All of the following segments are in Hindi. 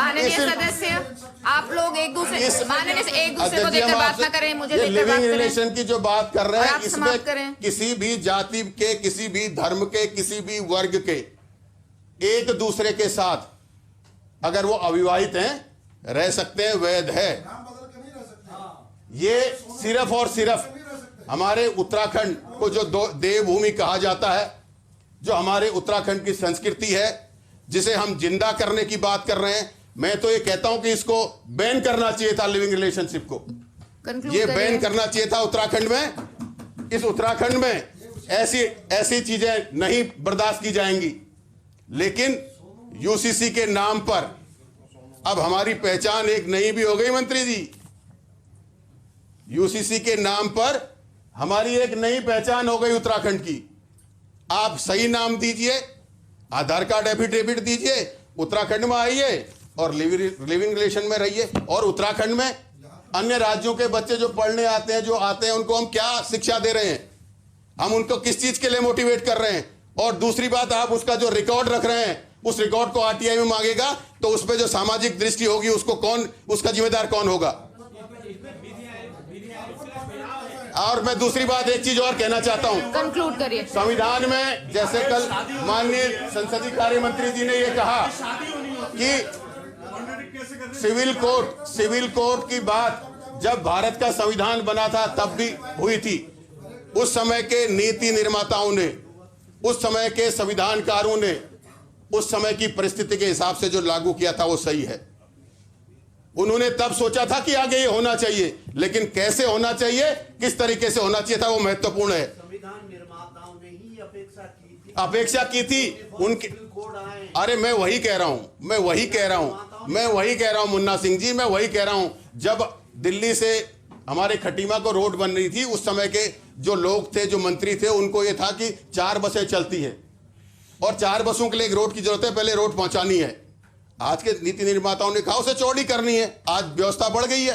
माननीय सदस्य, आप लोग एक दूसरे को देखकर बात ना करें, मुझे देखकर बात लिविंग करें। रिलेशन की जो बात कर रहे हैं, इसमें किसी भी जाति के, किसी भी धर्म के, किसी भी वर्ग के एक दूसरे के साथ अगर वो अविवाहित हैं रह सकते हैं, वैध है। ये सिर्फ और सिर्फ हमारे उत्तराखंड को जो देवभूमि कहा जाता है, जो हमारे उत्तराखंड की संस्कृति है, जिसे हम जिंदा करने की बात कर रहे हैं, मैं तो ये कहता हूं कि इसको बैन करना चाहिए था, लिविंग रिलेशनशिप को ये बैन करना चाहिए था उत्तराखंड में। इस उत्तराखंड में ऐसी चीजें नहीं बर्दाश्त की जाएंगी। लेकिन यूसीसी के नाम पर अब हमारी पहचान एक नई भी हो गई मंत्री जी। यूसीसी के नाम पर हमारी एक नई पहचान हो गई उत्तराखंड की। आप सही नाम दीजिए, आधार कार्ड एफिडेविट दीजिए, उत्तराखंड में आइए और लिविंग रिलेशन में रहिए। और उत्तराखंड में अन्य राज्यों के बच्चे जो पढ़ने आते हैं, जो आते हैं, उनको हम क्या शिक्षा दे रहे हैं, हम उनको किस चीज के लिए मोटिवेट कर रहे हैं। और दूसरी बात, आप उसका जो रिकॉर्ड रख रहे हैं, उस रिकॉर्ड को आरटीआई में मांगेगा तो उस पर जो सामाजिक दृष्टि होगी उसको उसका जिम्मेदार कौन होगा। और मैं दूसरी बात एक चीज और कहना चाहता हूं, कंक्लूड करिए। संविधान में जैसे कल माननीय संसदीय कार्य मंत्री जी ने यह कहा कि सिविल कोर्ट की बात जब भारत का संविधान बना था तब भी हुई थी। उस समय के नीति निर्माताओं ने, उस समय के संविधानकारों ने उस समय की परिस्थिति के हिसाब से जो लागू किया था वो सही है। उन्होंने तब सोचा था कि आगे ये होना चाहिए, लेकिन कैसे होना चाहिए, किस तरीके से होना चाहिए था, वो महत्वपूर्ण है। संविधान निर्माताओं ने ही अपेक्षा की थी उनके। अरे मैं वही कह रहा हूं मुन्ना सिंह जी, मैं वही कह रहा हूं। जब दिल्ली से हमारे खटीमा को रोड बन रही थी, उस समय के जो लोग थे, जो मंत्री थे, उनको ये था कि 4 बसें चलती है और 4 बसों के लिए एक रोड की जरूरत है, पहले रोड पहुंचानी है। आज के नीति निर्माताओं ने कहा उसे चौड़ी करनी है, आज व्यवस्था बढ़ गई है,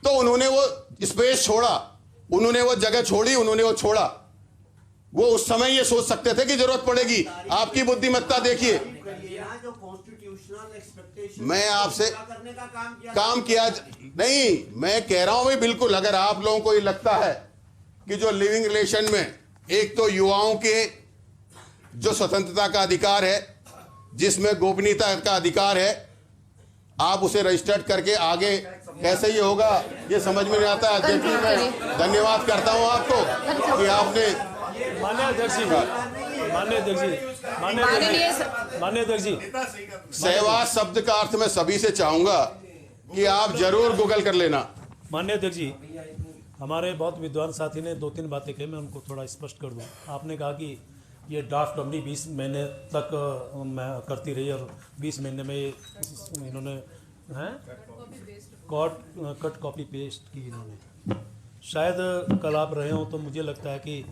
तो उन्होंने वो स्पेस छोड़ा, उन्होंने वो जगह छोड़ी, उन्होंने वो छोड़ा। वो उस समय ये सोच सकते थे कि जरूरत पड़ेगी। आपकी बुद्धिमत्ता देखिए। मैं आपसे काम किया नहीं, मैं कह रहा हूं भाई, बिल्कुल अगर आप लोगों को ये लगता है कि जो लिविंग रिलेशन में एक तो युवाओं के जो स्वतंत्रता का अधिकार है, जिसमें गोपनीयता का अधिकार है, आप उसे रजिस्टर्ड करके आगे कैसे ये होगा, ये समझ में नहीं आता। अध्यक्ष जी, मैं धन्यवाद करता हूं आपको कि आपने माननीय अध्यक्ष जी सहवास शब्द का अर्थ मैं सभी से चाहूंगा कि आप जरूर गूगल कर लेना। माननीय अध्यक्ष जी, हमारे बहुत विद्वान साथी ने 2-3 बातें कही, मैं उनको थोड़ा स्पष्ट कर दूं। आपने कहा कि ये ड्राफ्ट अवधि 20 महीने तक मैं करती रही और 20 महीने में इन्होंने कट कॉपी पेस्ट की इन्होंने। शायद कल आप रहे हो तो मुझे लगता है कि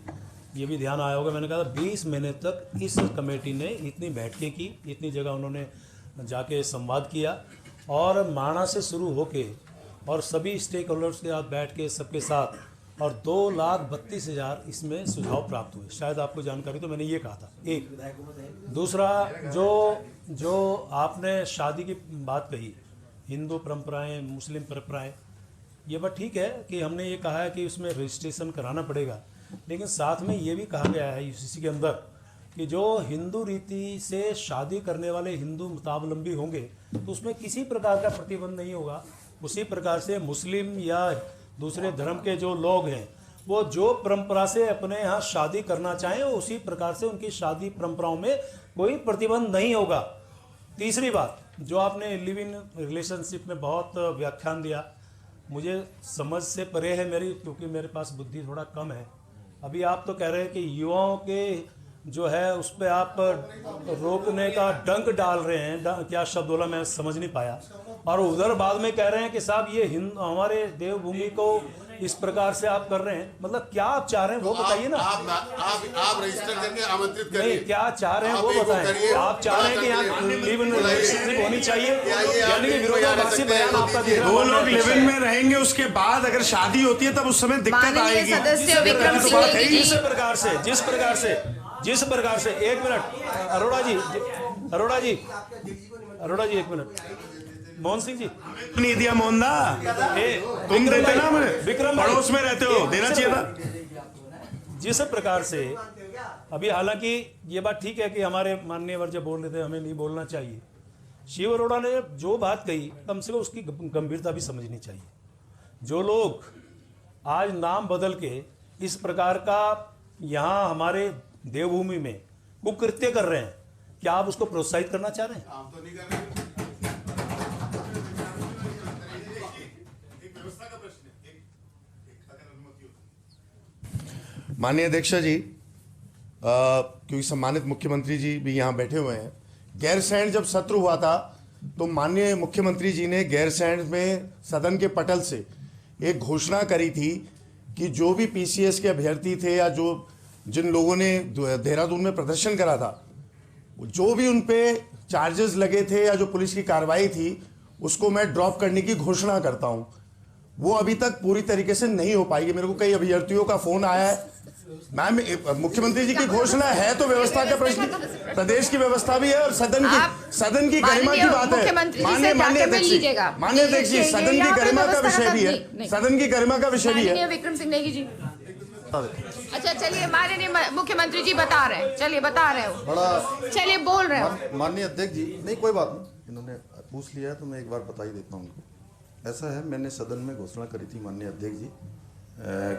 ये भी ध्यान आया होगा। मैंने कहा था 20 महीने तक इस कमेटी ने इतनी बैठकें की, इतनी जगह उन्होंने जाके संवाद किया और माणा से शुरू होके और सभी स्टेक होल्डर्स के साथ बैठ के सबके साथ, और 2,32,000 इसमें सुझाव प्राप्त हुए। शायद आपको जानकारी, तो मैंने ये कहा था। एक दूसरा, जो आपने शादी की बात कही, हिंदू परंपराएं, मुस्लिम परंपराएं, ये बात ठीक है कि हमने ये कहा है कि उसमें रजिस्ट्रेशन कराना पड़ेगा, लेकिन साथ में ये भी कहा गया है यूसीसी के अंदर कि जो हिंदू रीति से शादी करने वाले हिंदू मतावलंबी होंगे तो उसमें किसी प्रकार का प्रतिबंध नहीं होगा। उसी प्रकार से मुस्लिम या दूसरे धर्म के जो लोग हैं, वो जो परंपरा से अपने यहाँ शादी करना चाहें, उसी प्रकार से उनकी शादी परंपराओं में कोई प्रतिबंध नहीं होगा। तीसरी बात, जो आपने लिव इन रिलेशनशिप में बहुत व्याख्यान दिया, मुझे समझ से परे है मेरी, क्योंकि मेरे पास बुद्धि थोड़ा कम है। अभी आप तो कह रहे हैं कि युवाओं के जो है उस पर आप रोकने का डंक डाल रहे हैं, क्या शब्द बोला मैं समझ नहीं पाया, और उधर बाद में कह रहे हैं कि साहब ये हमारे देवभूमि को इस प्रकार से आप कर रहे हैं। मतलब क्या आप चाह रहे हैं वो बताइए ना। आप रजिस्टर करके आमंत्रित करिए। नहीं, क्या चाह रहे हैं वो बताएं। आप चाह रहे हैं कि यहाँ लिव इन रिलेशनशिप होनी चाहिए, यानी कि विरोधाभासी बयान आपका दिख रहा है। वो लोग लिव इन में रहेंगे, उसके बाद अगर शादी होती है तब उस समय दिक्कत आएगी। जिस प्रकार से एक मिनट, अरोड़ा जी एक मिनट। मोहन सिंह जी, नहीं दिया मोहनदा, तुम देते ना, विक्रम भाई, पड़ोस में रहते हो, देना चाहिए था। जिस प्रकार से अभी, हालांकि ये बात ठीक है कि हमारे माननीय वर्य बोल रहे थे हमें नहीं बोलना चाहिए, शिव अरोड़ा ने जो बात कही कम से कम उसकी गंभीरता भी समझनी चाहिए। जो लोग आज नाम बदल के इस प्रकार का यहाँ हमारे देवभूमि में कुकृत्य कर रहे हैं, क्या आप उसको प्रोत्साहित करना चाह रहे हैं? हम तो नहीं कर रहे। एक व्यवस्था का प्रश्न है, अगर अनुमति हो। माननीय अध्यक्ष जी, क्योंकि सम्मानित मुख्यमंत्री जी भी यहाँ बैठे हुए हैं, गैरसैंण जब सत्र हुआ था तो माननीय मुख्यमंत्री जी ने गैरसैंण में सदन के पटल से एक घोषणा करी थी कि जो भी पीसीएस के अभ्यर्थी थे या जो जिन लोगों ने देहरादून में प्रदर्शन करा था, जो भी उन पे चार्जेस लगे थे या जो पुलिस की कार्रवाई थी, उसको मैं ड्रॉप करने की घोषणा करता हूं। वो अभी तक पूरी तरीके से नहीं हो पाएगी। मेरे को कई अभ्यर्थियों का फोन आया है। मैम, मुख्यमंत्री जी की घोषणा है तो व्यवस्था का प्रश्न, प्रदेश की व्यवस्था भी है और सदन की गरिमा की बात है। माननीय अध्यक्ष जी, सदन की गरिमा का विषय भी है, सदन की गरिमा का विषय भी है। विक्रम सिंह नेगी जी, अच्छा चलिए, माननीय मुख्यमंत्री जी बता रहे हैं, चलिए बता रहे हो, बड़ा चलिए बोल रहे हो। माननीय अध्यक्ष जी, नहीं कोई बात नहीं, इन्होंने पूछ लिया है तो मैं एक बार बता ही देता हूँ उनको। ऐसा है, मैंने सदन में घोषणा करी थी माननीय अध्यक्ष जी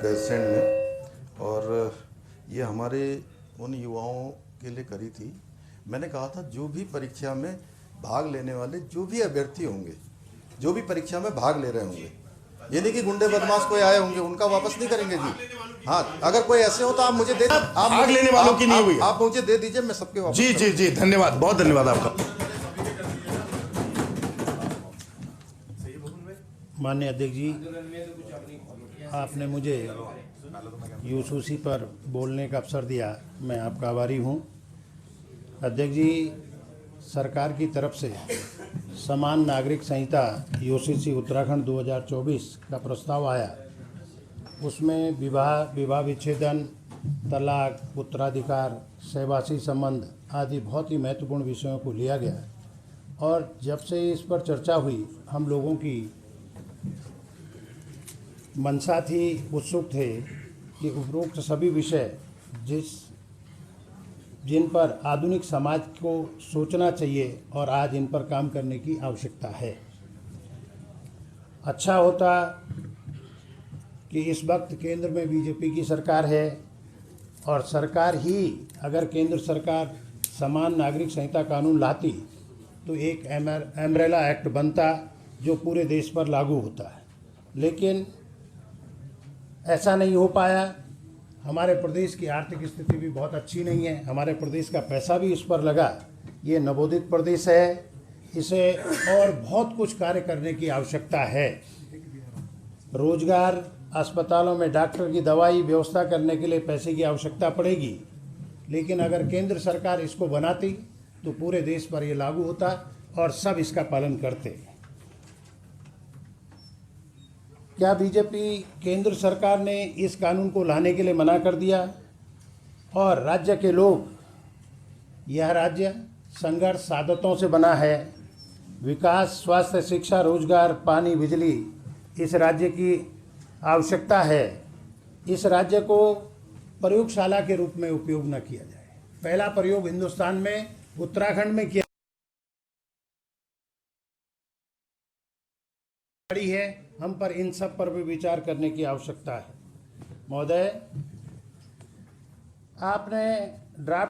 गैरसैंण में, और ये हमारे उन युवाओं के लिए करी थी। मैंने कहा था जो भी परीक्षा में भाग लेने वाले जो भी अभ्यर्थी होंगे, जो भी परीक्षा में भाग ले रहे होंगे, ये नहीं कि गुंडे बदमाश कोई आए होंगे उनका वापस नहीं करेंगे जी। हाँ, अगर कोई ऐसे हो तो आप मुझे दे, आप भाग लेने वालों की नहीं हुई, आप मुझे दे दीजिए, मैं सबके वापस। जी जी जी, धन्यवाद, बहुत धन्यवाद आपका। माननीय अध्यक्ष जी, आपने मुझे यूसुसी पर बोलने का अवसर दिया, मैं आपका आभारी हूँ। अध्यक्ष जी, सरकार की तरफ से समान नागरिक संहिता यूसीसी उत्तराखंड 2024 का प्रस्ताव आया। उसमें विवाह विच्छेदन, तलाक, उत्तराधिकार, सहवासी संबंध आदि बहुत ही महत्वपूर्ण विषयों को लिया गया, और जब से इस पर चर्चा हुई, हम लोगों की मंशा थी, उत्सुक थे कि उपरोक्त सभी विषय जिन पर आधुनिक समाज को सोचना चाहिए और आज इन पर काम करने की आवश्यकता है। अच्छा होता कि इस वक्त केंद्र में बीजेपी की सरकार है, और सरकार ही अगर केंद्र सरकार समान नागरिक संहिता कानून लाती तो एक एम्ब्रेला एक्ट बनता जो पूरे देश पर लागू होता है, लेकिन ऐसा नहीं हो पाया। हमारे प्रदेश की आर्थिक स्थिति भी बहुत अच्छी नहीं है, हमारे प्रदेश का पैसा भी इस पर लगा। ये नवोदित प्रदेश है, इसे और बहुत कुछ कार्य करने की आवश्यकता है। रोजगार, अस्पतालों में डॉक्टर की दवाई व्यवस्था करने के लिए पैसे की आवश्यकता पड़ेगी, लेकिन अगर केंद्र सरकार इसको बनाती तो पूरे देश पर ये लागू होता और सब इसका पालन करते। क्या बीजेपी केंद्र सरकार ने इस कानून को लाने के लिए मना कर दिया और राज्य के लोग, यह राज्य संघर्ष साधकों से बना है। विकास, स्वास्थ्य, शिक्षा, रोजगार, पानी, बिजली इस राज्य की आवश्यकता है। इस राज्य को प्रयोगशाला के रूप में उपयोग न किया जाए। पहला प्रयोग हिंदुस्तान में उत्तराखंड में किया है। हम पर इन सब पर भी विचार करने की आवश्यकता है। महोदय, आपने ड्राफ्ट